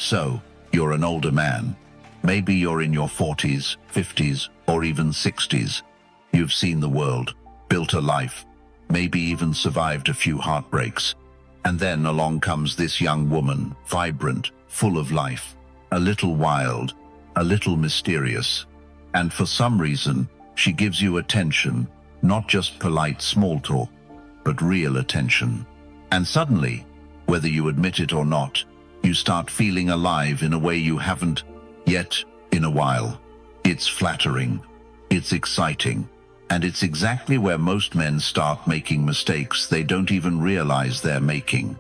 So, you're an older man. Maybe you're in your 40s, 50s, or even 60s. You've seen the world, built a life, maybe even survived a few heartbreaks. And then along comes this young woman, vibrant, full of life, a little wild, a little mysterious. And for some reason, she gives you attention, not just polite small talk, but real attention. And suddenly, whether you admit it or not, you start feeling alive in a way you haven't yet in a while. It's flattering, it's exciting, and it's exactly where most men start making mistakes they don't even realize they're making.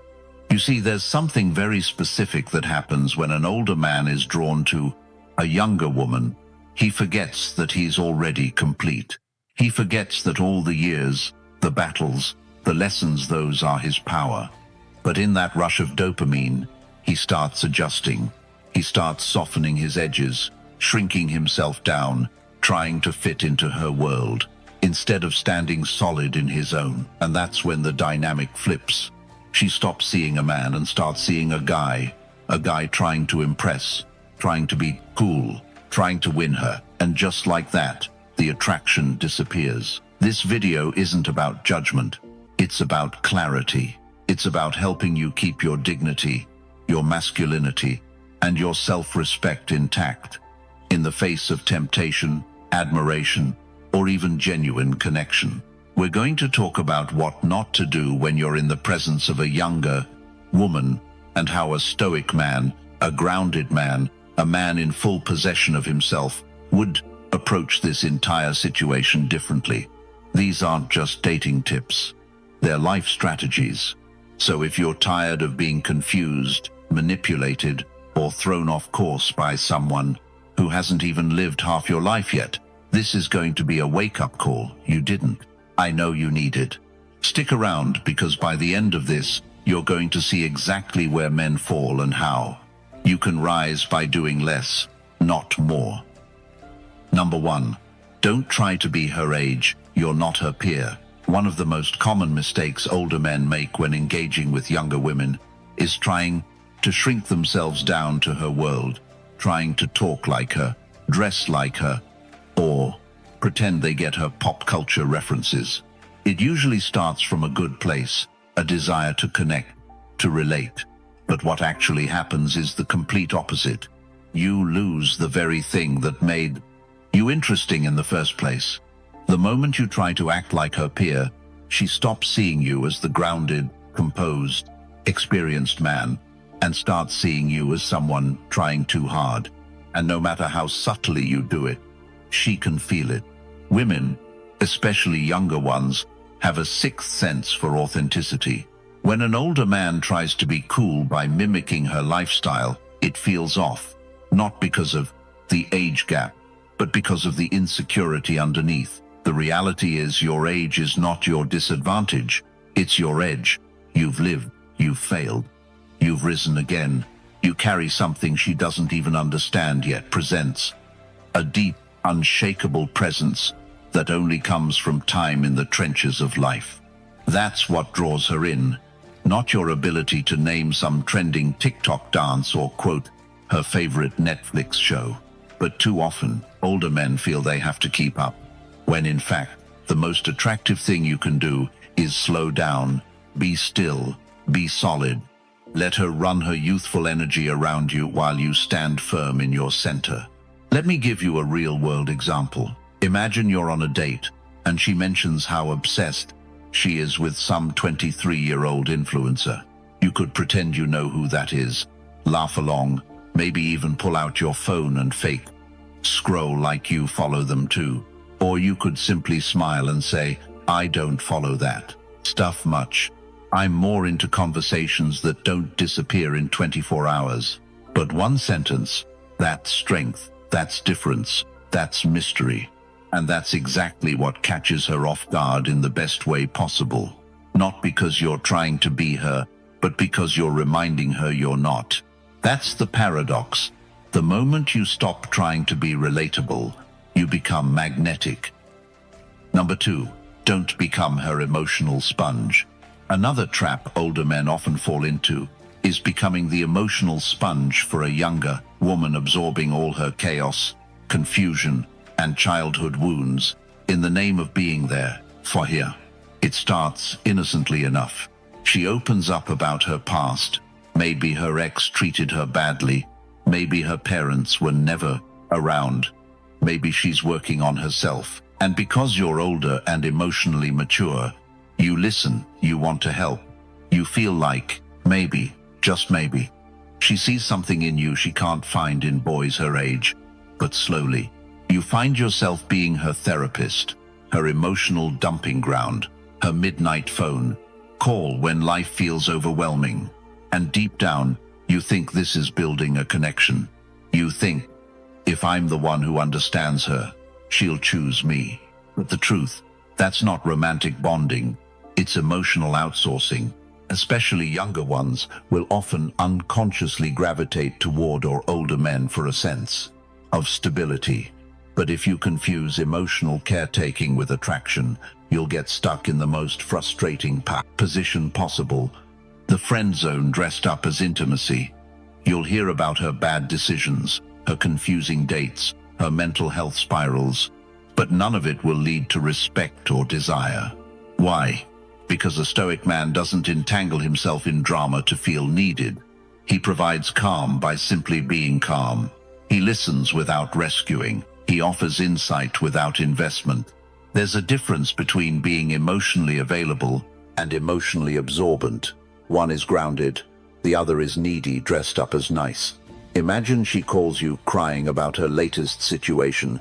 You see, there's something very specific that happens when an older man is drawn to a younger woman. He forgets that he's already complete. He forgets that all the years, the battles, the lessons, those are his power. But in that rush of dopamine, he starts adjusting. He starts softening his edges, shrinking himself down, trying to fit into her world, instead of standing solid in his own. And that's when the dynamic flips. She stops seeing a man and starts seeing a guy trying to impress, trying to be cool, trying to win her. And just like that, the attraction disappears. This video isn't about judgment. It's about clarity. It's about helping you keep your dignity, your masculinity, and your self-respect intact in the face of temptation, admiration, or even genuine connection. We're going to talk about what not to do when you're in the presence of a younger woman, and how a stoic man, a grounded man, a man in full possession of himself would approach this entire situation differently. These aren't just dating tips. They're life strategies. So if you're tired of being confused, manipulated, or thrown off course by someone who hasn't even lived half your life yet, this is going to be a wake-up call. You didn't. I know you need it. Stick around, because by the end of this, you're going to see exactly where men fall and how. You can rise by doing less, not more. Number 1. Don't try to be her age. You're not her peer. One of the most common mistakes older men make when engaging with younger women is trying to shrink themselves down to her world, trying to talk like her, dress like her, or pretend they get her pop culture references. It usually starts from a good place, a desire to connect, to relate. But what actually happens is the complete opposite. You lose the very thing that made you interesting in the first place. The moment you try to act like her peer, she stops seeing you as the grounded, composed, experienced man, and starts seeing you as someone trying too hard. And no matter how subtly you do it, she can feel it. Women, especially younger ones, have a sixth sense for authenticity. When an older man tries to be cool by mimicking her lifestyle, it feels off, not because of the age gap, but because of the insecurity underneath. The reality is, your age is not your disadvantage, it's your edge. You've lived, you've failed, you've risen again. You carry something she doesn't even understand yet presents. A deep, unshakable presence that only comes from time in the trenches of life. That's what draws her in, not your ability to name some trending TikTok dance or quote her favorite Netflix show. But too often, older men feel they have to keep up, when in fact, the most attractive thing you can do is slow down, be still, be solid. Let her run her youthful energy around you while you stand firm in your center. Let me give you a real-world example. Imagine you're on a date, and she mentions how obsessed she is with some 23-year-old influencer. You could pretend you know who that is, laugh along, maybe even pull out your phone and fake scroll like you follow them too. Or you could simply smile and say, I don't follow that stuff much. I'm more into conversations that don't disappear in 24 hours. But one sentence, that's strength, that's difference, that's mystery. And that's exactly what catches her off guard in the best way possible. Not because you're trying to be her, but because you're reminding her you're not. That's the paradox. The moment you stop trying to be relatable, you become magnetic. Number 2, don't become her emotional sponge. Another trap older men often fall into is becoming the emotional sponge for a younger woman, absorbing all her chaos, confusion, and childhood wounds in the name of being there for her. It starts innocently enough. She opens up about her past. Maybe her ex treated her badly. Maybe her parents were never around. Maybe she's working on herself. And because you're older and emotionally mature, you listen, you want to help. You feel like, maybe, just maybe, she sees something in you she can't find in boys her age. But slowly, you find yourself being her therapist, her emotional dumping ground, her midnight phone call when life feels overwhelming. And deep down, you think this is building a connection. You think, if I'm the one who understands her, she'll choose me. But the truth, that's not romantic bonding. It's emotional outsourcing. Especially younger ones will often unconsciously gravitate toward or older men for a sense of stability. But if you confuse emotional caretaking with attraction, you'll get stuck in the most frustrating position possible. The friend zone dressed up as intimacy. You'll hear about her bad decisions, her confusing dates, her mental health spirals, but none of it will lead to respect or desire. Why? Because a Stoic man doesn't entangle himself in drama to feel needed. He provides calm by simply being calm. He listens without rescuing. He offers insight without investment. There's a difference between being emotionally available and emotionally absorbent. One is grounded, the other is needy, dressed up as nice. Imagine she calls you crying about her latest situation,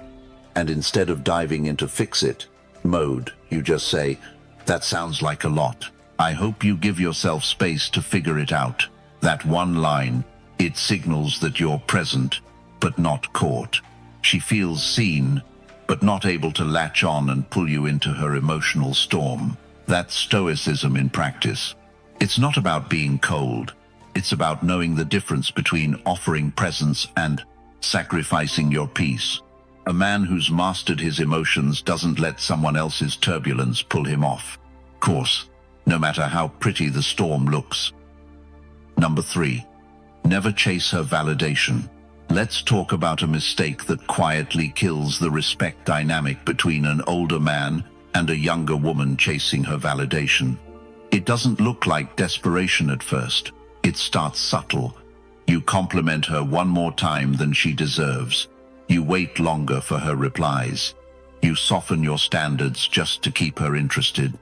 and instead of diving into fix-it mode, you just say, "That sounds like a lot. I hope you give yourself space to figure it out." That one line, it signals that you're present, but not caught. She feels seen, but not able to latch on and pull you into her emotional storm. That's Stoicism in practice. It's not about being cold. It's about knowing the difference between offering presence and sacrificing your peace. A man who's mastered his emotions doesn't let someone else's turbulence pull him off course, no matter how pretty the storm looks. Number 3, never chase her validation. Let's talk about a mistake that quietly kills the respect dynamic between an older man and a younger woman chasing her validation. It doesn't look like desperation at first. It starts subtle. You compliment her one more time than she deserves. You wait longer for her replies. You soften your standards just to keep her interested.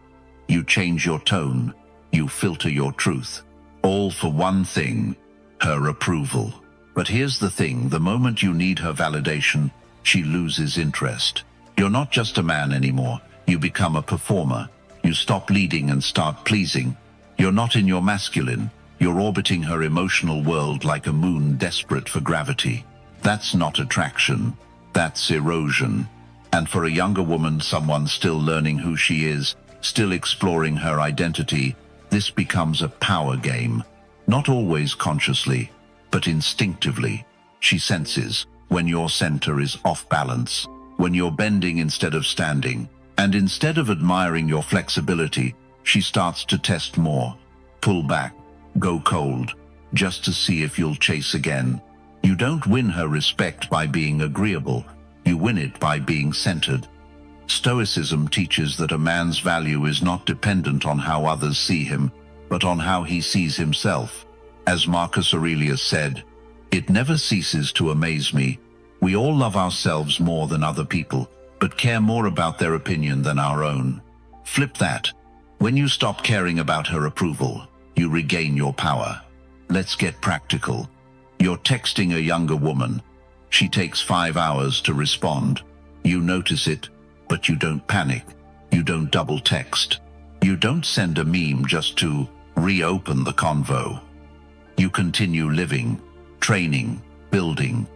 You change your tone. You filter your truth. All for one thing, her approval. But here's the thing, the moment you need her validation, she loses interest. You're not just a man anymore. You become a performer. You stop leading and start pleasing. You're not in your masculine. You're orbiting her emotional world like a moon desperate for gravity. That's not attraction. That's erosion. And for a younger woman, someone still learning who she is, still exploring her identity, this becomes a power game. Not always consciously, but instinctively. She senses when your center is off balance, when you're bending instead of standing. And instead of admiring your flexibility, she starts to test more. Pull back, go cold, just to see if you'll chase again. You don't win her respect by being agreeable. You win it by being centered. Stoicism teaches that a man's value is not dependent on how others see him, but on how he sees himself. As Marcus Aurelius said, "It never ceases to amaze me. We all love ourselves more than other people, but care more about their opinion than our own." Flip that. When you stop caring about her approval, you regain your power. Let's get practical. You're texting a younger woman. She takes 5 hours to respond. You notice it, but you don't panic. You don't double text. You don't send a meme just to reopen the convo. You continue living, training, building.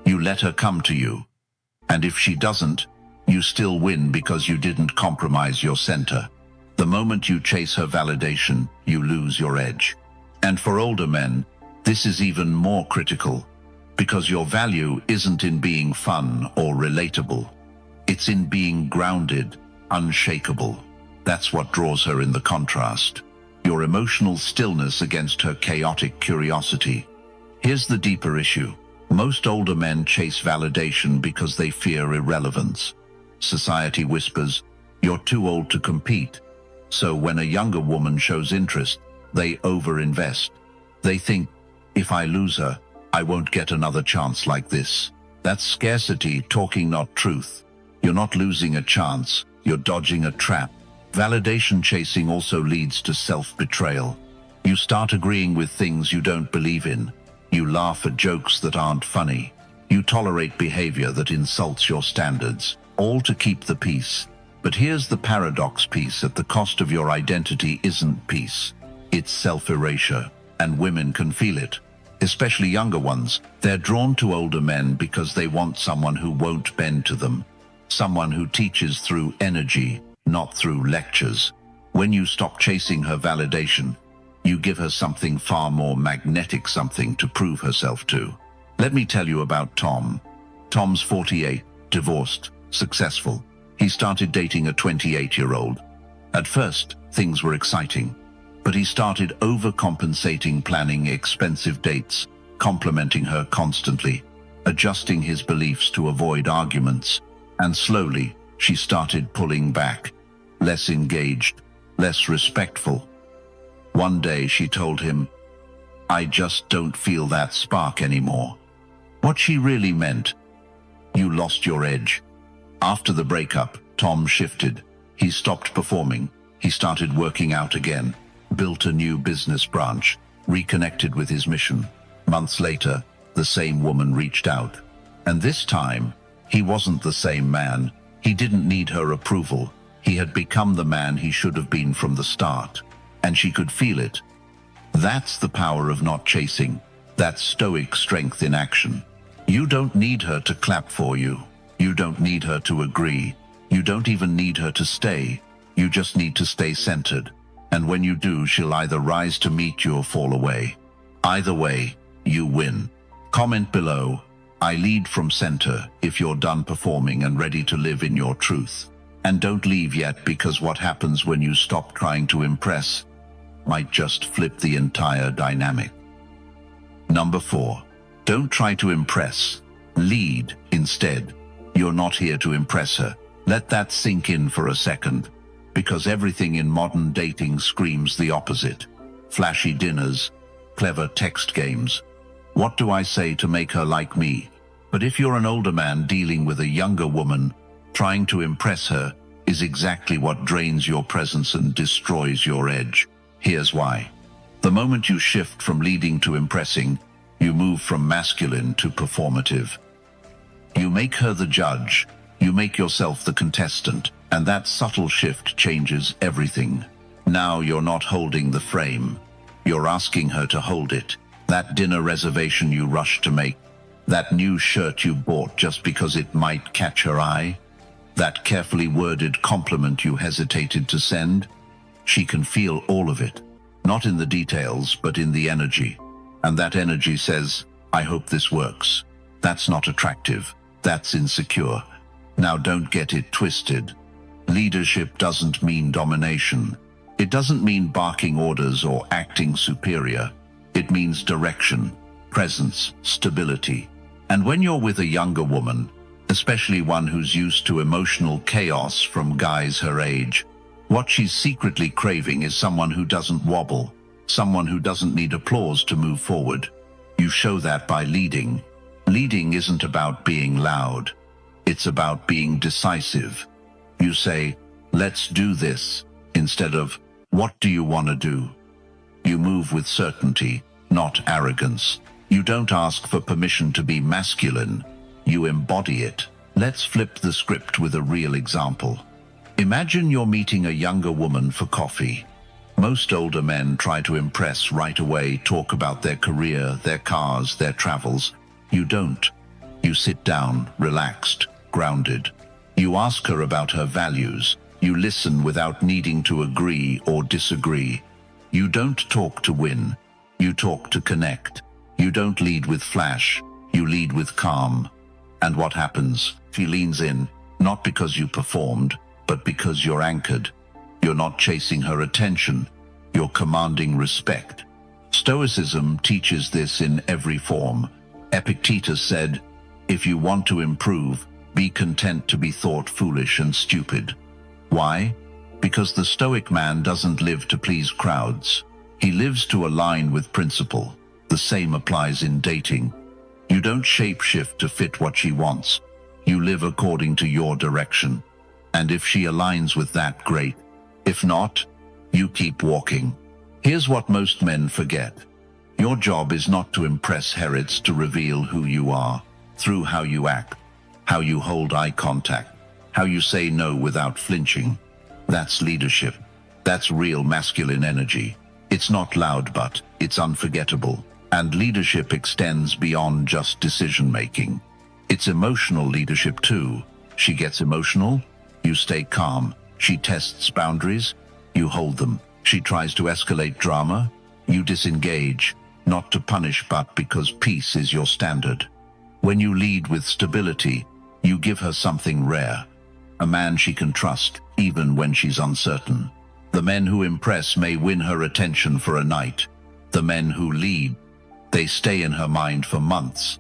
You let her come to you. And if she doesn't, you still win because you didn't compromise your center. The moment you chase her validation, you lose your edge. And for older men, this is even more critical, because your value isn't in being fun or relatable. It's in being grounded, unshakable. That's what draws her in the contrast. your emotional stillness against her chaotic curiosity. Here's the deeper issue. Most older men chase validation because they fear irrelevance. Society whispers, "You're too old to compete." So when a younger woman shows interest, they overinvest. They think, if I lose her, I won't get another chance like this. That's scarcity talking, not truth. You're not losing a chance, you're dodging a trap. Validation chasing also leads to self-betrayal. You start agreeing with things you don't believe in. You laugh at jokes that aren't funny. You tolerate behavior that insults your standards, all to keep the peace. But here's the paradox: peace at the cost of your identity isn't peace. It's self-erasure, and women can feel it. Especially younger ones. They're drawn to older men because they want someone who won't bend to them. Someone who teaches through energy, not through lectures. When you stop chasing her validation, you give her something far more magnetic, something to prove herself to. Let me tell you about Tom. Tom's 48, divorced, successful. He started dating a 28-year-old. At first, things were exciting, but he started overcompensating, planning expensive dates, complimenting her constantly, adjusting his beliefs to avoid arguments, and slowly, she started pulling back, less engaged, less respectful. One day she told him, "I just don't feel that spark anymore." What she really meant: you lost your edge. After the breakup, Tom shifted. He stopped performing. He started working out again, built a new business branch, reconnected with his mission. Months later, the same woman reached out. And this time, he wasn't the same man. He didn't need her approval. He had become the man he should have been from the start. And she could feel it. That's the power of not chasing. That's Stoic strength in action. You don't need her to clap for you. You don't need her to agree. You don't even need her to stay. You just need to stay centered. And when you do, she'll either rise to meet you or fall away. Either way, you win. Comment below, "I lead from center," if you're done performing and ready to live in your truth. And don't leave yet, because what happens when you stop trying to impress might just flip the entire dynamic. Number 4. Don't try to impress. Lead instead. You're not here to impress her. Let that sink in for a second, because everything in modern dating screams the opposite. Flashy dinners, clever text games. What do I say to make her like me? But if you're an older man dealing with a younger woman, trying to impress her is exactly what drains your presence and destroys your edge. Here's why. The moment you shift from leading to impressing, you move from masculine to performative. You make her the judge. You make yourself the contestant. And that subtle shift changes everything. Now you're not holding the frame. You're asking her to hold it. That dinner reservation you rushed to make. That new shirt you bought just because it might catch her eye. That carefully worded compliment you hesitated to send. She can feel all of it. Not in the details, but in the energy. And that energy says, "I hope this works." That's not attractive. That's insecure. Now don't get it twisted. Leadership doesn't mean domination. It doesn't mean barking orders or acting superior. It means direction, presence, stability. And when you're with a younger woman, especially one who's used to emotional chaos from guys her age, what she's secretly craving is someone who doesn't wobble, someone who doesn't need applause to move forward. You show that by leading. Leading isn't about being loud. It's about being decisive. You say, "Let's do this," instead of, "What do you want to do?" You move with certainty, not arrogance. You don't ask for permission to be masculine. You embody it. Let's flip the script with a real example. Imagine you're meeting a younger woman for coffee. Most older men try to impress right away, talk about their career, their cars, their travels. You don't. You sit down, relaxed, grounded. You ask her about her values. You listen without needing to agree or disagree. You don't talk to win. You talk to connect. You don't lead with flash. You lead with calm. And what happens? She leans in, not because you performed, but because you're anchored. You're not chasing her attention. you're commanding respect. Stoicism teaches this in every form. Epictetus said, "If you want to improve, be content to be thought foolish and stupid." Why? Because the Stoic man doesn't live to please crowds. He lives to align with principle. The same applies in dating. You don't shapeshift to fit what she wants. You live according to your direction. And if she aligns with that, great. If not, you keep walking. Here's what most men forget. Your job is not to impress Herods, to reveal who you are through how you act, how you hold eye contact, how you say no without flinching. That's leadership. That's real masculine energy. It's not loud, but it's unforgettable. And leadership extends beyond just decision-making. It's emotional leadership too. She gets emotional, you stay calm. She tests boundaries, you hold them. She tries to escalate drama, you disengage, not to punish but because peace is your standard. When you lead with stability, you give her something rare. A man she can trust, even when she's uncertain. The men who impress may win her attention for a night. The men who lead, they stay in her mind for months,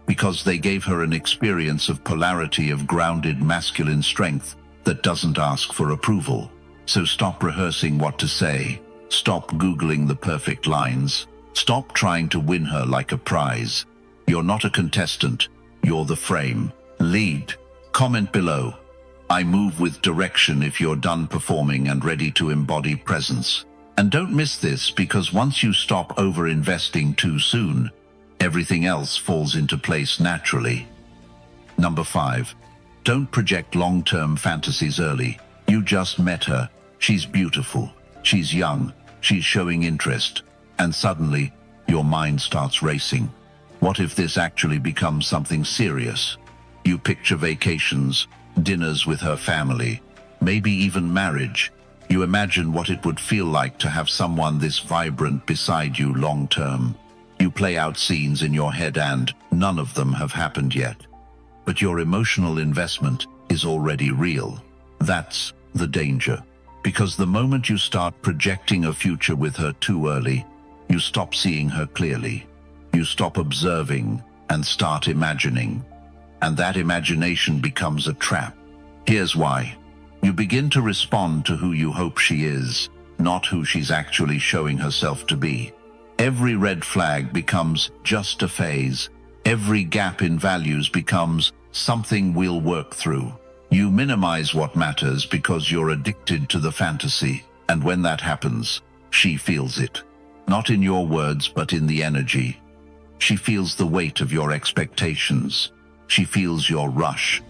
because they gave her an experience of polarity, of grounded masculine strength that doesn't ask for approval. So stop rehearsing what to say. Stop Googling the perfect lines. Stop trying to win her like a prize. You're not a contestant. You're the frame. Lead. Comment below. I move with direction if you're done performing and ready to embody presence. And don't miss this, because once you stop over-investing too soon, everything else falls into place naturally. Number 5. Don't project long-term fantasies early. You just met her. She's beautiful. She's young. She's showing interest. And suddenly, your mind starts racing. What if this actually becomes something serious? You picture vacations, dinners with her family, maybe even marriage. You imagine what it would feel like to have someone this vibrant beside you long-term. You play out scenes in your head and none of them have happened yet. But your emotional investment is already real. That's the danger. Because the moment you start projecting a future with her too early, you stop seeing her clearly. You stop observing and start imagining. And that imagination becomes a trap. Here's why. You begin to respond to who you hope she is, not who she's actually showing herself to be. Every red flag becomes just a phase. Every gap in values becomes something we'll work through. You minimize what matters because you're addicted to the fantasy. And when that happens, she feels it. Not in your words, but in the energy. She feels the weight of your expectations. She feels your rush.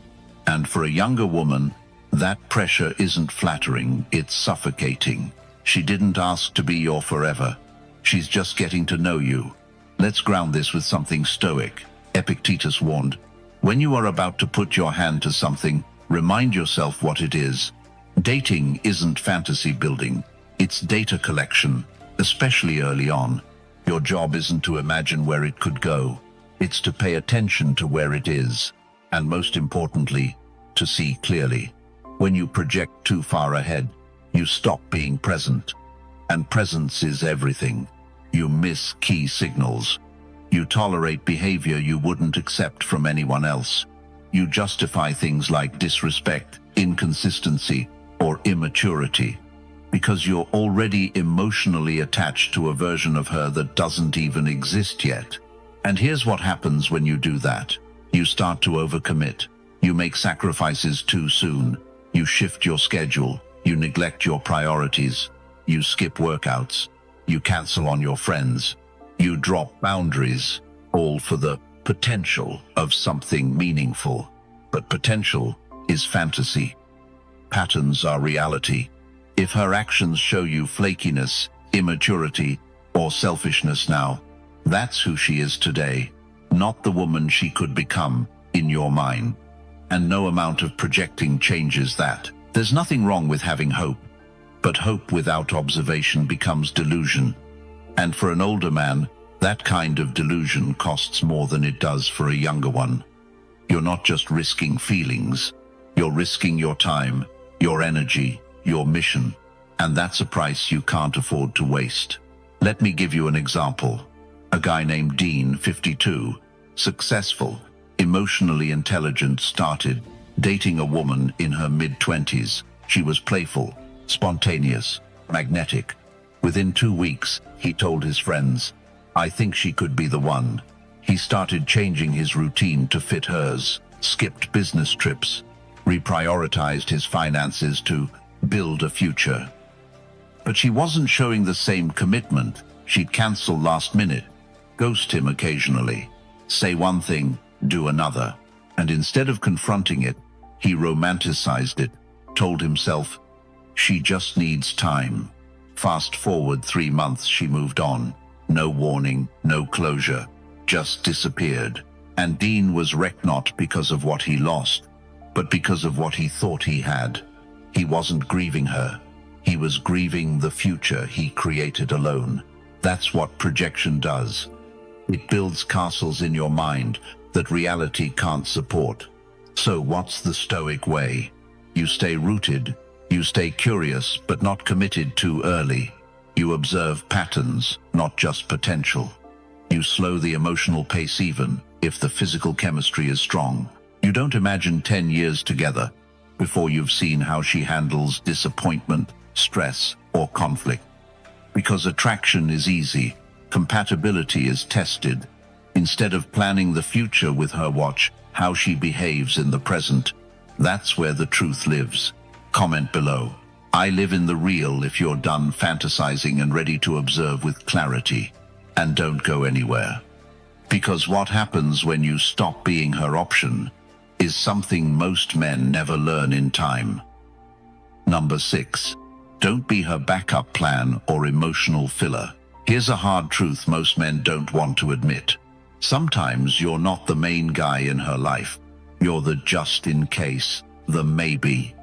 And for a younger woman, that pressure isn't flattering, it's suffocating. She didn't ask to be your forever. She's just getting to know you. Let's ground this with something Stoic. Epictetus warned, when you are about to put your hand to something, remind yourself what it is. Dating isn't fantasy building, it's data collection, especially early on. Your job isn't to imagine where it could go. It's to pay attention to where it is. And most importantly, to see clearly. When you project too far ahead, you stop being present. And presence is everything. You miss key signals. You tolerate behavior you wouldn't accept from anyone else. You justify things like disrespect, inconsistency, or immaturity, because you're already emotionally attached to a version of her that doesn't even exist yet. And here's what happens when you do that. You start to overcommit. You make sacrifices too soon. You shift your schedule. You neglect your priorities. You skip workouts. You cancel on your friends. You drop boundaries, all for the potential of something meaningful. But potential is fantasy. Patterns are reality. If her actions show you flakiness, immaturity, or selfishness now, that's who she is today, not the woman she could become in your mind. And no amount of projecting changes that. There's nothing wrong with having hope, but hope without observation becomes delusion. And for an older man, that kind of delusion costs more than it does for a younger one. You're not just risking feelings, you're risking your time, your energy, your mission. And that's a price you can't afford to waste. Let me give you an example. A guy named Dean, 52, successful, emotionally intelligent, started dating a woman in her mid-20s. She was playful, spontaneous, magnetic. Within 2 weeks, he told his friends, "I think she could be the one." He started changing his routine to fit hers, skipped business trips, reprioritized his finances to build a future. But she wasn't showing the same commitment. She'd cancel last minute, ghost him occasionally, say one thing, do another. And instead of confronting it, he romanticized it, told himself, "She just needs time." Fast forward 3 months, she moved on. No warning, no closure, just disappeared. And Dean was wrecked not because of what he lost, but because of what he thought he had. He wasn't grieving her. He was grieving the future he created alone. That's what projection does. It builds castles in your mind that reality can't support. So what's the Stoic way? You stay rooted. You stay curious, but not committed too early. You observe patterns, not just potential. You slow the emotional pace even if the physical chemistry is strong. You don't imagine 10 years together before you've seen how she handles disappointment, stress, or conflict. Because attraction is easy, compatibility is tested. Instead of planning the future with her, watch how she behaves in the present. That's where the truth lives. Comment below. I live in the real if you're done fantasizing and ready to observe with clarity. And don't go anywhere. Because what happens when you stop being her option is something most men never learn in time. Number 6. Don't be her backup plan or emotional filler. Here's a hard truth most men don't want to admit. Sometimes you're not the main guy in her life. You're the just in case, the maybe.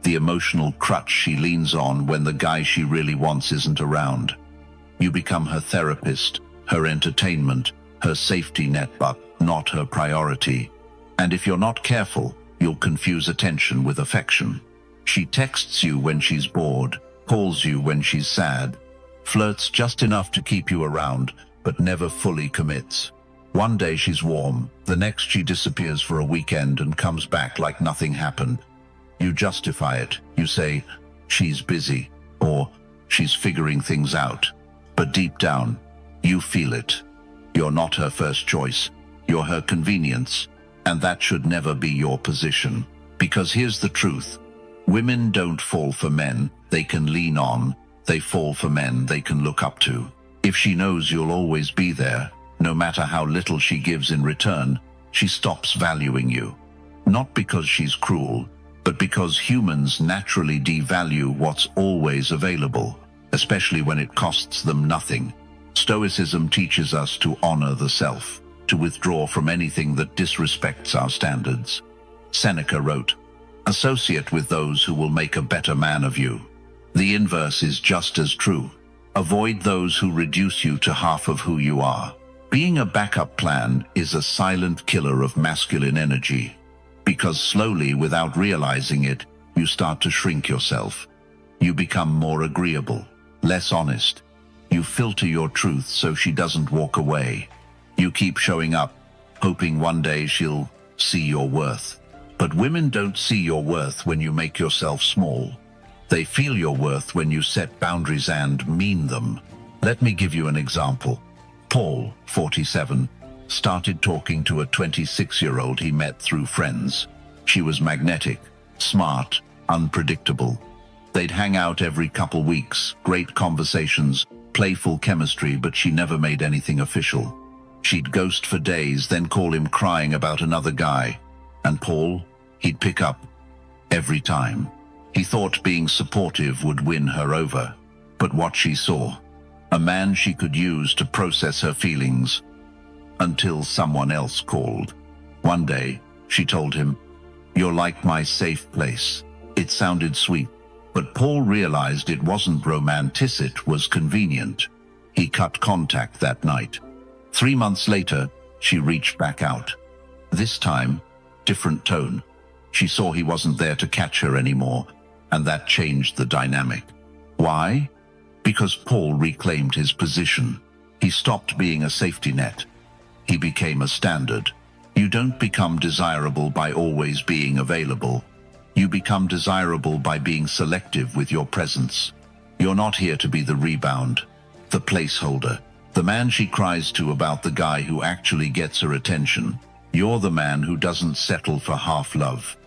The emotional crutch she leans on when the guy she really wants isn't around. You become her therapist, her entertainment, her safety net, but not her priority. And if you're not careful, you'll confuse attention with affection. She texts you when she's bored, calls you when she's sad, flirts just enough to keep you around, but never fully commits. One day she's warm, the next she disappears for a weekend and comes back like nothing happened. You justify it. You say, she's busy, or she's figuring things out. But deep down, you feel it. You're not her first choice. You're her convenience. And that should never be your position. Because here's the truth. Women don't fall for men they can lean on. They fall for men they can look up to. If she knows you'll always be there, no matter how little she gives in return, she stops valuing you. Not because she's cruel, but because humans naturally devalue what's always available, especially when it costs them nothing. Stoicism teaches us to honor the self, to withdraw from anything that disrespects our standards. Seneca wrote, "Associate with those who will make a better man of you." The inverse is just as true. Avoid those who reduce you to half of who you are. Being a backup plan is a silent killer of masculine energy. Because slowly, without realizing it, you start to shrink yourself. You become more agreeable, less honest. You filter your truth so she doesn't walk away. You keep showing up, hoping one day she'll see your worth. But women don't see your worth when you make yourself small. They feel your worth when you set boundaries and mean them. Let me give you an example. Paul, 47, started talking to a 26-year-old he met through friends. She was magnetic, smart, unpredictable. They'd hang out every couple weeks, great conversations, playful chemistry, but she never made anything official. She'd ghost for days, then call him crying about another guy. And Paul, he'd pick up every time. He thought being supportive would win her over. But what she saw, a man she could use to process her feelings, until someone else called. One day, she told him, "You're like my safe place." It sounded sweet, but Paul realized it wasn't romantic, it was convenient. He cut contact that night. 3 months later, she reached back out. This time, different tone. She saw he wasn't there to catch her anymore, and that changed the dynamic. Why? Because Paul reclaimed his position. He stopped being a safety net. He became a standard. You don't become desirable by always being available. You become desirable by being selective with your presence. You're not here to be the rebound, the placeholder, the man she cries to about the guy who actually gets her attention. You're the man who doesn't settle for half love.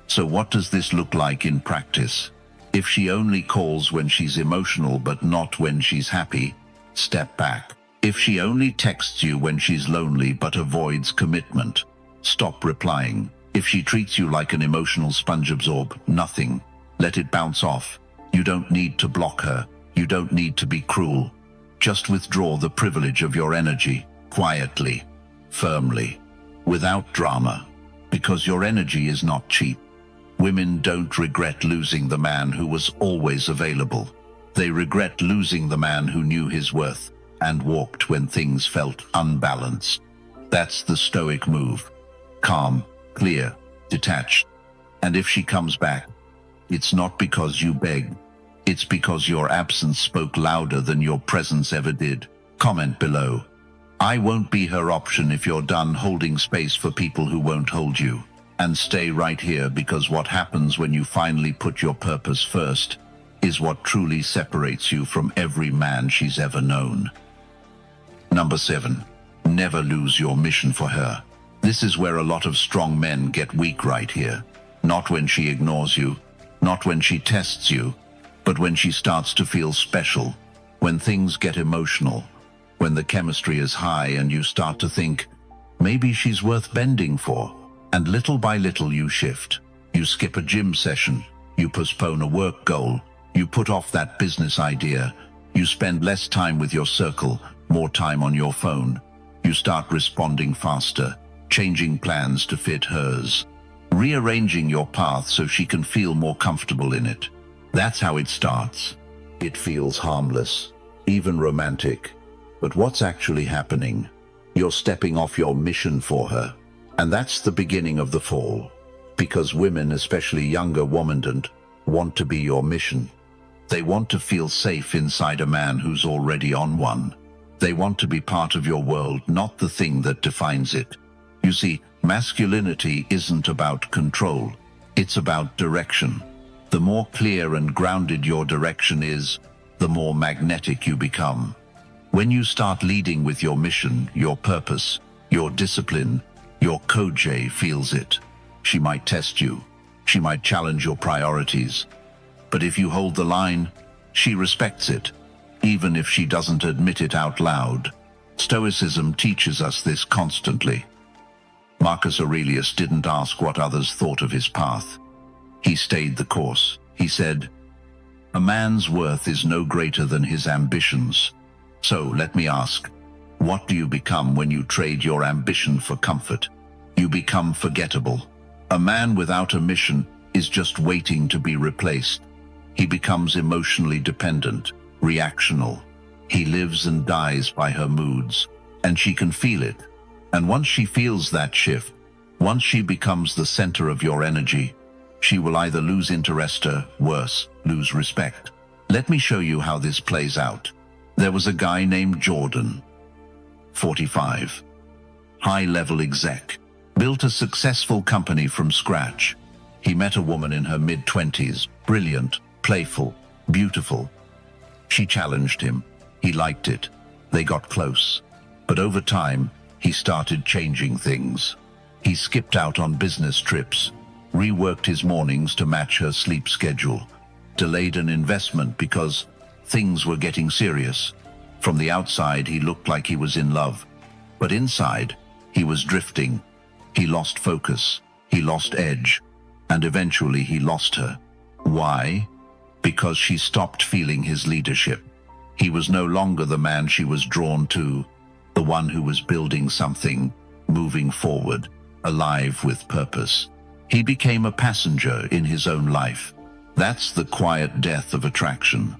So what does this look like in practice? If she only calls when she's emotional but not when she's happy, step back. If she only texts you when she's lonely but avoids commitment, stop replying. If she treats you like an emotional sponge, absorb nothing. Let it bounce off. You don't need to block her. You don't need to be cruel. Just withdraw the privilege of your energy, quietly, firmly, without drama, because your energy is not cheap. Women don't regret losing the man who was always available. They regret losing the man who knew his worth and walked when things felt unbalanced. That's the Stoic move. Calm, clear, detached. And if she comes back, it's not because you begged. It's because your absence spoke louder than your presence ever did. Comment below. I won't be her option if you're done holding space for people who won't hold you. And stay right here, because what happens when you finally put your purpose first is what truly separates you from every man she's ever known. Number 7. Never lose your mission for her. This is where a lot of strong men get weak, right here. Not when she ignores you, not when she tests you, but when she starts to feel special, when things get emotional, when the chemistry is high and you start to think, maybe she's worth bending for. And little by little you shift. You skip a gym session, you postpone a work goal, you put off that business idea, you spend less time with your circle, more time on your phone. You start responding faster, changing plans to fit hers, rearranging your path so she can feel more comfortable in it. That's how it starts. It feels harmless, even romantic. But what's actually happening? You're stepping off your mission for her. And that's the beginning of the fall. Because women, especially younger women, want to be your mission. They want to feel safe inside a man who's already on one. They want to be part of your world, not the thing that defines it. You see, masculinity isn't about control. It's about direction. The more clear and grounded your direction is, the more magnetic you become. When you start leading with your mission, your purpose, your discipline, your Koj feels it. She might test you. She might challenge your priorities. But if you hold the line, she respects it, even if she doesn't admit it out loud. Stoicism teaches us this constantly. Marcus Aurelius didn't ask what others thought of his path. He stayed the course. He said, "A man's worth is no greater than his ambitions." So let me ask, what do you become when you trade your ambition for comfort? You become forgettable. A man without a mission is just waiting to be replaced. He becomes emotionally dependent, reactional. He lives and dies by her moods, and she can feel it. And once she feels that shift, once she becomes the center of your energy, she will either lose interest or, worse, lose respect. Let me show you how this plays out. There was a guy named Jordan, 45, high-level exec, built a successful company from scratch. He met a woman in her mid-20s, brilliant, playful, beautiful. She challenged him. He liked it. They got close. But over time, he started changing things. He skipped out on business trips, reworked his mornings to match her sleep schedule, delayed an investment because things were getting serious. From the outside, he looked like he was in love. But inside, he was drifting. He lost focus. He lost edge. And eventually he lost her. Why? Because she stopped feeling his leadership. He was no longer the man she was drawn to, the one who was building something, moving forward, alive with purpose. He became a passenger in his own life. That's the quiet death of attraction.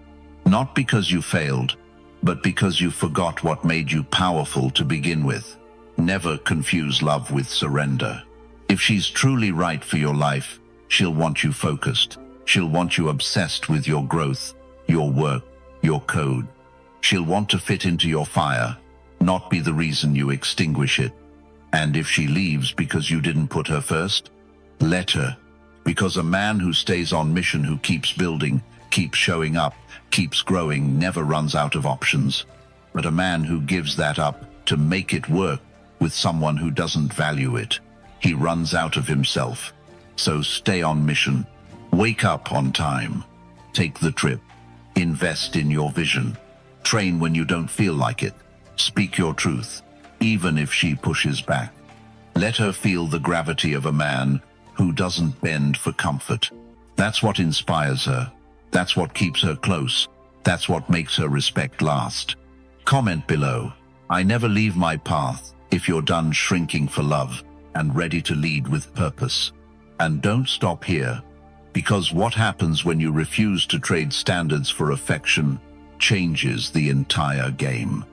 Not because you failed, but because you forgot what made you powerful to begin with. Never confuse love with surrender. If she's truly right for your life, she'll want you focused. She'll want you obsessed with your growth, your work, your code. She'll want to fit into your fire, not be the reason you extinguish it. And if she leaves because you didn't put her first, let her. Because a man who stays on mission, who keeps building, keeps showing up, keeps growing, never runs out of options. But a man who gives that up to make it work with someone who doesn't value it, he runs out of himself. So stay on mission. Wake up on time. Take the trip. Invest in your vision. Train when you don't feel like it. Speak your truth, even if she pushes back. Let her feel the gravity of a man who doesn't bend for comfort. That's what inspires her. That's what keeps her close. That's what makes her respect last. Comment below. I never leave my path if you're done shrinking for love and ready to lead with purpose. And don't stop here, because what happens when you refuse to trade standards for affection changes the entire game.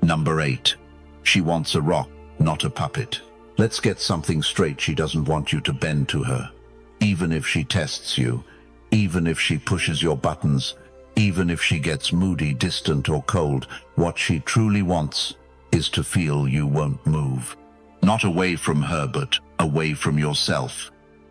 Number 8. She wants a rock, not a puppet. Let's get something straight. She doesn't want you to bend to her. Even if she tests you, even if she pushes your buttons, even if she gets moody, distant, or cold, what she truly wants is to feel you won't move. Not away from her, but away from yourself.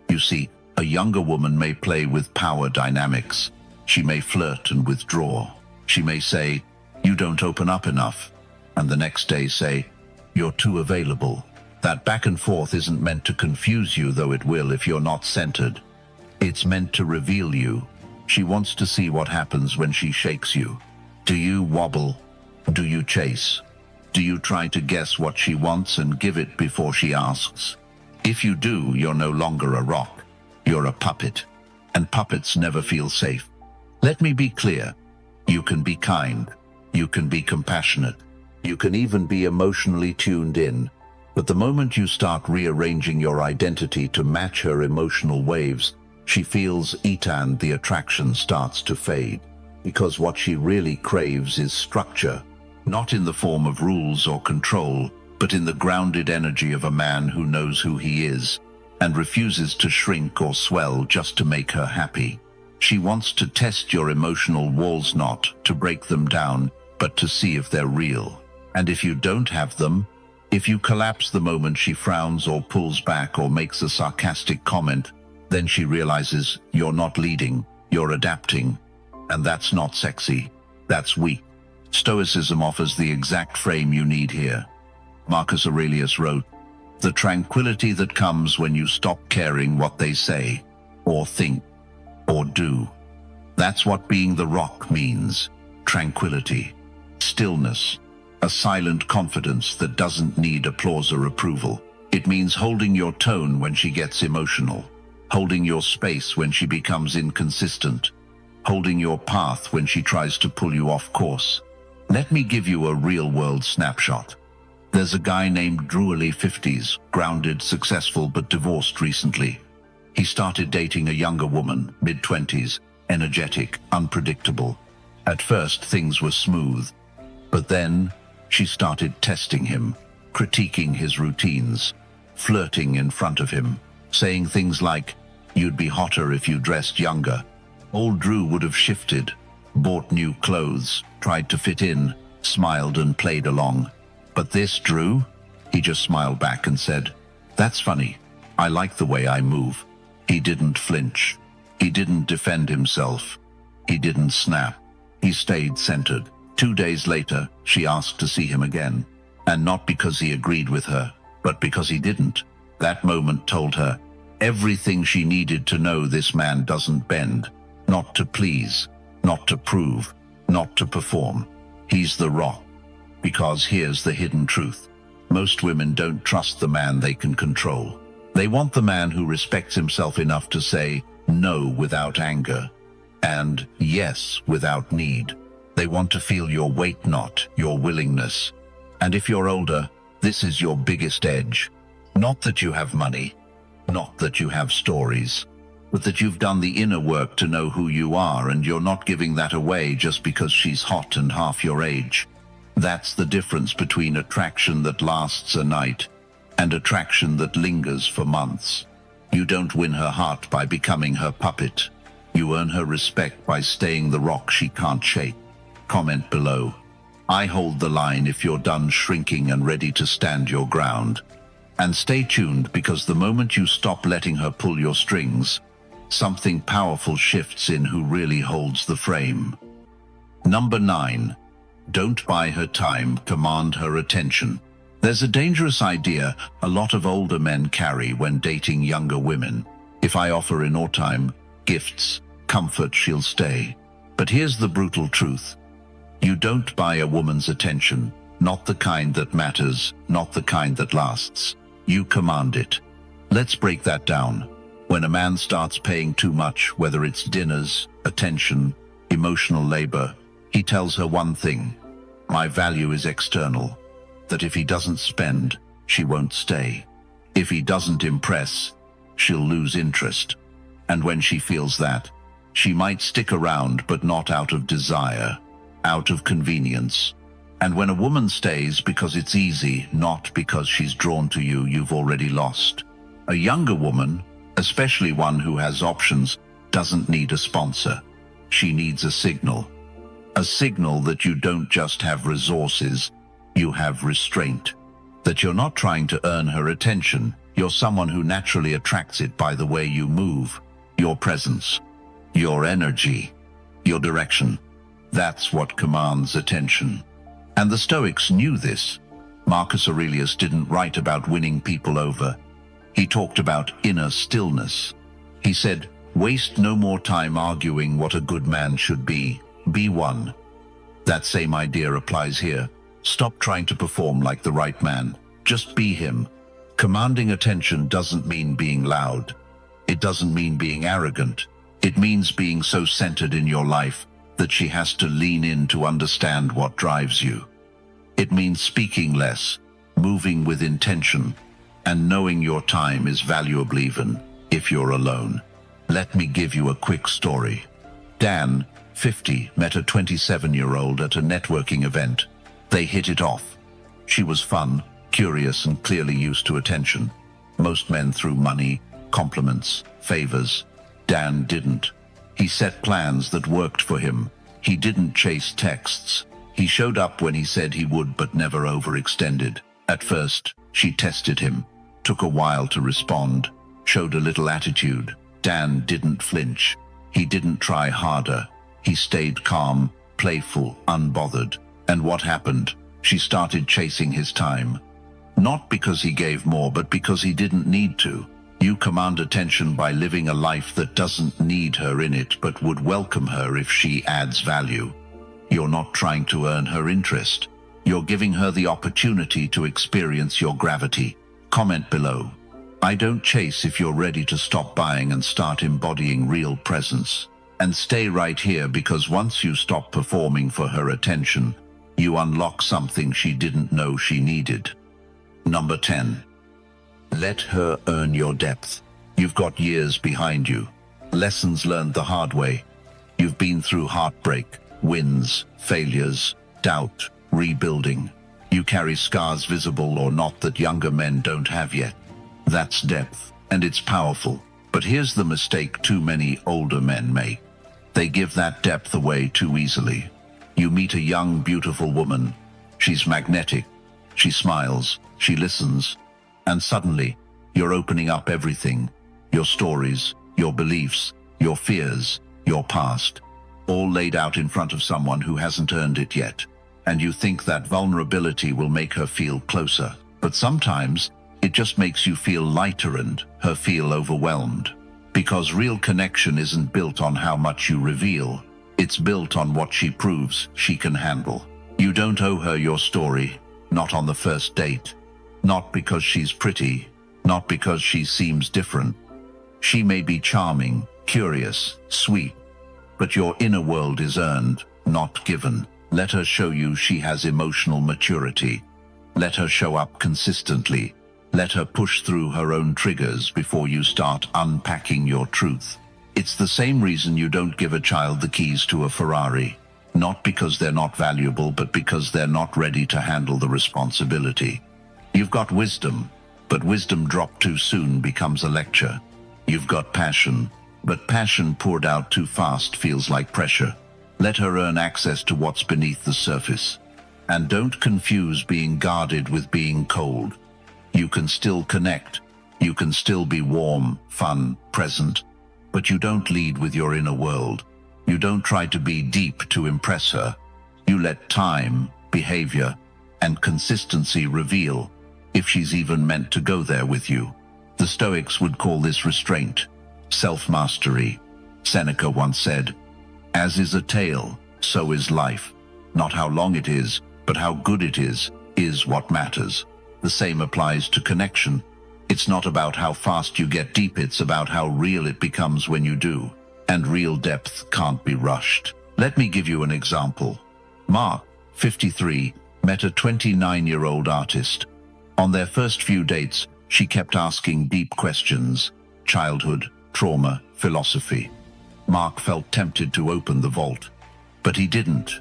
You see, a younger woman may play with power dynamics. She may flirt and withdraw. She may say, "You don't open up enough," and the next day say, "You're too available." That back and forth isn't meant to confuse you, though it will if you're not centered. It's meant to reveal you. She wants to see what happens when she shakes you. Do you wobble? Do you chase? Do you try to guess what she wants and give it before she asks? If you do, you're no longer a rock. You're a puppet. And puppets never feel safe. Let me be clear. You can be kind. You can be compassionate. You can even be emotionally tuned in. But the moment you start rearranging your identity to match her emotional waves, she feels it and the attraction starts to fade. Because what she really craves is structure, not in the form of rules or control, but in the grounded energy of a man who knows who he is and refuses to shrink or swell just to make her happy. She wants to test your emotional walls, not to break them down, but to see if they're real. And if you don't have them, if you collapse the moment she frowns or pulls back or makes a sarcastic comment, then she realizes you're not leading, you're adapting. And that's not sexy, that's weak. Stoicism offers the exact frame you need here. Marcus Aurelius wrote, "The tranquility that comes when you stop caring what they say, or think, or do." That's what being the rock means. Tranquility, stillness, a silent confidence that doesn't need applause or approval. It means holding your tone when she gets emotional, holding your space when she becomes inconsistent, holding your path when she tries to pull you off course. Let me give you a real-world snapshot. There's a guy named Drew, early 50s, grounded, successful, but divorced recently. He started dating a younger woman, mid-20s, energetic, unpredictable. At first, things were smooth, but then she started testing him, critiquing his routines, flirting in front of him, saying things like, "You'd be hotter if you dressed younger." Old Drew would have shifted, bought new clothes, tried to fit in, smiled and played along. But this Drew, he just smiled back and said, "That's funny. I like the way I move." He didn't flinch. He didn't defend himself. He didn't snap. He stayed centered. 2 days later, she asked to see him again. And not because he agreed with her, but because he didn't. That moment told her everything she needed to know: this man doesn't bend. Not to please, not to prove, not to perform. He's the rock. Because here's the hidden truth. Most women don't trust the man they can control. They want the man who respects himself enough to say no without anger and yes without need. They want to feel your weight, not your willingness. And if you're older, this is your biggest edge. Not that you have money, not that you have stories, but that you've done the inner work to know who you are, and you're not giving that away just because she's hot and half your age. That's the difference between attraction that lasts a night and attraction that lingers for months. You don't win her heart by becoming her puppet. You earn her respect by staying the rock she can't shake. Comment below. I hold the line if you're done shrinking and ready to stand your ground. And stay tuned, because the moment you stop letting her pull your strings, something powerful shifts in who really holds the frame. Number 9. Don't buy her time, command her attention. There's a dangerous idea a lot of older men carry when dating younger women. If I offer in time, gifts, comfort, she'll stay. But here's the brutal truth. You don't buy a woman's attention, not the kind that matters, not the kind that lasts. You command it. Let's break that down. When a man starts paying too much, whether it's dinners, attention, emotional labor, he tells her one thing: my value is external. That if he doesn't spend, she won't stay. If he doesn't impress, she'll lose interest. And when she feels that, she might stick around, but not out of desire, out of convenience. And when a woman stays because it's easy, not because she's drawn to you, you've already lost. A younger woman, especially one who has options, doesn't need a sponsor. She needs a signal. A signal that you don't just have resources, you have restraint. That you're not trying to earn her attention, you're someone who naturally attracts it by the way you move, your presence, your energy, your direction. That's what commands attention. And the Stoics knew this. Marcus Aurelius didn't write about winning people over. He talked about inner stillness. He said, waste no more time arguing what a good man should be one. That same idea applies here. Stop trying to perform like the right man. Just be him. Commanding attention doesn't mean being loud. It doesn't mean being arrogant. It means being so centered in your life that she has to lean in to understand what drives you. It means speaking less, moving with intention, and knowing your time is valuable even if you're alone. Let me give you a quick story. Dan, 50, met a 27-year-old at a networking event. They hit it off. She was fun, curious, and clearly used to attention. Most men threw money, compliments, favors. Dan didn't. He set plans that worked for him. He didn't chase texts. He showed up when he said he would, but never overextended. At first, she tested him, took a while to respond, showed a little attitude. Dan didn't flinch. He didn't try harder. He stayed calm, playful, unbothered. And what happened? She started chasing his time. Not because he gave more, but because he didn't need to. You command attention by living a life that doesn't need her in it, but would welcome her if she adds value. You're not trying to earn her interest. You're giving her the opportunity to experience your gravity. Comment below. I don't chase if you're ready to stop buying and start embodying real presence. And stay right here, because once you stop performing for her attention, you unlock something she didn't know she needed. Number 10. Let her earn your depth. You've got years behind you. Lessons learned the hard way. You've been through heartbreak, wins, failures, doubt, rebuilding. You carry scars, visible or not, that younger men don't have yet. That's depth, and it's powerful. But here's the mistake too many older men make. They give that depth away too easily. You meet a young, beautiful woman. She's magnetic. She smiles. She listens. And suddenly, you're opening up everything. Your stories, your beliefs, your fears, your past, all laid out in front of someone who hasn't earned it yet. And you think that vulnerability will make her feel closer. But sometimes, it just makes you feel lighter and her feel overwhelmed. Because real connection isn't built on how much you reveal. It's built on what she proves she can handle. You don't owe her your story, not on the first date. Not because she's pretty, not because she seems different. She may be charming, curious, sweet, but your inner world is earned, not given. Let her show you she has emotional maturity. Let her show up consistently. Let her push through her own triggers before you start unpacking your truth. It's the same reason you don't give a child the keys to a Ferrari. Not because they're not valuable, but because they're not ready to handle the responsibility. You've got wisdom, but wisdom dropped too soon becomes a lecture. You've got passion, But passion poured out too fast feels like pressure. Let her earn access to what's beneath the surface. And don't confuse being guarded with being cold. You can still connect. You can still be warm, fun, present. But you don't lead with your inner world. You don't try to be deep to impress her. You let time, behavior, and consistency reveal if she's even meant to go there with you. The Stoics would call this restraint, self-mastery. Seneca once said, "As is a tale, so is life. Not how long it is, but how good it is what matters." The same applies to connection. It's not about how fast you get deep, it's about how real it becomes when you do. And real depth can't be rushed. Let me give you an example. Mark, 53, met a 29-year-old artist. On their first few dates, she kept asking deep questions: childhood, trauma, philosophy. Mark felt tempted to open the vault, but he didn't.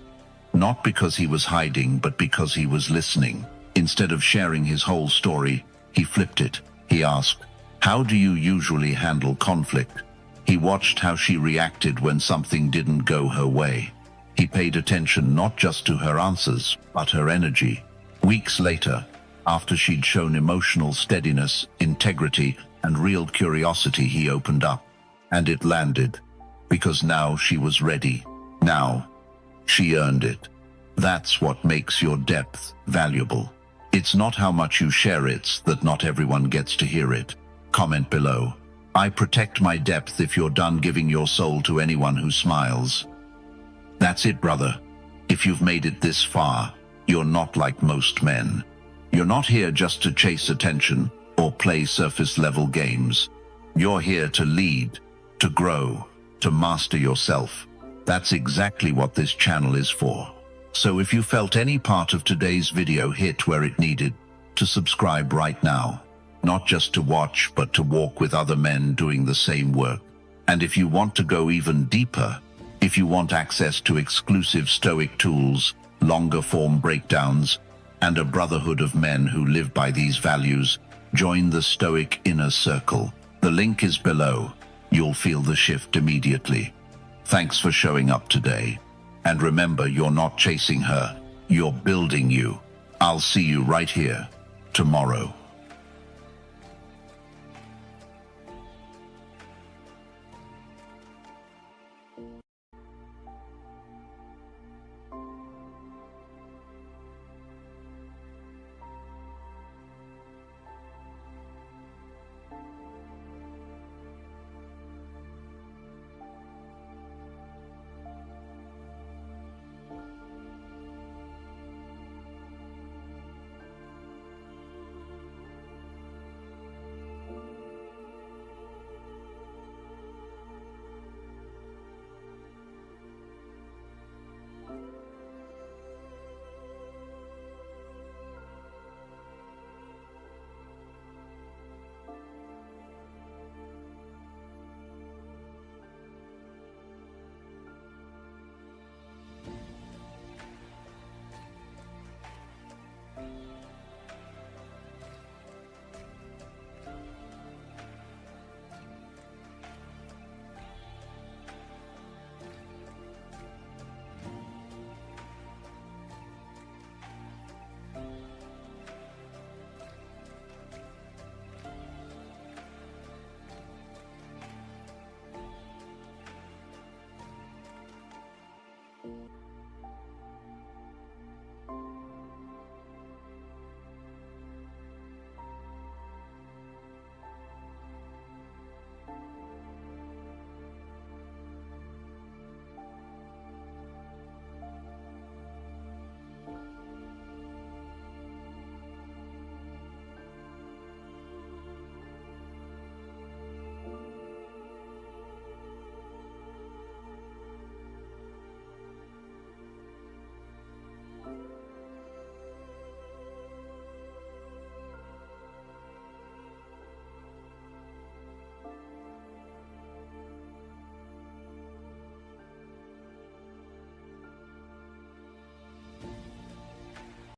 Not because he was hiding, but because he was listening. Instead of sharing his whole story, he flipped it. He asked, "How do you usually handle conflict?" He watched how she reacted when something didn't go her way. He paid attention not just to her answers, but her energy. Weeks later, after she'd shown emotional steadiness, integrity, and real curiosity, he opened up. And it landed. Because now she was ready. Now, she earned it. That's what makes your depth valuable. It's not how much you share, it's that not everyone gets to hear it. Comment below. I protect my depth if you're done giving your soul to anyone who smiles. That's it, brother. If you've made it this far, you're not like most men. You're not here just to chase attention or play surface-level games. You're here to lead, to grow, to master yourself. That's exactly what this channel is for. So if you felt any part of today's video hit where it needed, to subscribe right now. Not just to watch, but to walk with other men doing the same work. And if you want to go even deeper, if you want access to exclusive Stoic tools, longer form breakdowns, and a brotherhood of men who live by these values, join the Stoic Inner Circle. The link is below. You'll feel the shift immediately. Thanks for showing up today. And remember, you're not chasing her, you're building you. I'll see you right here tomorrow.